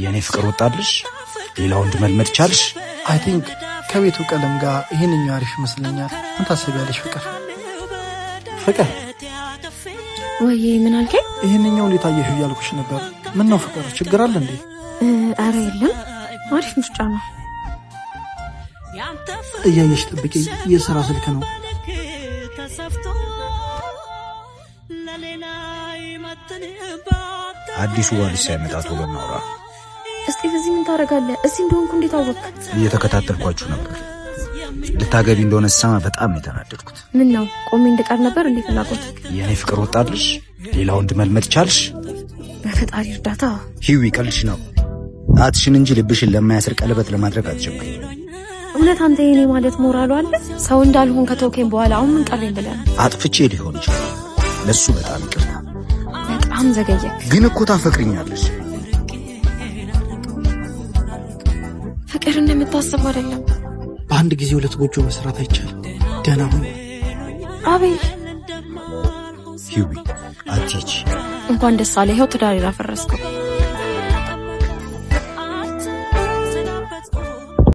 የኔ ፍቅር ወጣልሽ? ሌላ ወንድ መልመድ ቻልሽ? አይ ቲንክ ከቤቱ ቀለም ጋር ይሄንኛው አሪፍ ይመስለኛል። ምን ታስቢያለሽ ፍቅር? ፍቅር ወይ ምን አልከኝ? ይሄንኛው እንዴት አየሽ እያልኩሽ ነበር። ምን ነው ፍቅር ችግር አለ እንዴ? አረ የለም አሪፍ ምርጫ ነው። እያየሽ ጠብቂ፣ የሥራ ስልክ ነው። አዲሱ ባልሽ ሳይመጣ ቶሎ እናውራ። እስቲ እዚህ ምን ታደርጋለህ? እዚህ እንደሆንኩ እንዴት አወቅ? እየተከታተልኳችሁ ነበር። ልታገቢ እንደሆነ ስሰማ በጣም የተናደድኩት። ምን ነው ቆሜ እንድቀር ነበር እንዴ ፍላጎት? የኔ ፍቅር ወጣልሽ? ሌላ ወንድ መልመድ ቻልሽ? በፈጣሪ እርዳታ። ሂዊ ቀልድሽ ነው። አትሽን እንጂ ልብሽን ለማያስር ቀለበት ለማድረግ አትጀምሪ። እውነት አንተ የኔ ማለት ሞራሉ አለ? ሰው እንዳልሆን ከተውከኝ በኋላ አሁን ምን ቀረኝ ብለህ? አጥፍቼ ሊሆን ይችላል። ለሱ በጣም ይቅርታ። በጣም ዘገየክ። ግን እኮ ታፈቅሪኛለሽ። ፍቅር እንደምታስበው አይደለም። በአንድ ጊዜ ሁለት ጎጆ መስራት አይቻልም። ደህና ሁኚ አቤል። ሂዊ አትሂጂ። እንኳን ደስ አለህ። ይኸው ትዳር ያፈረስከው።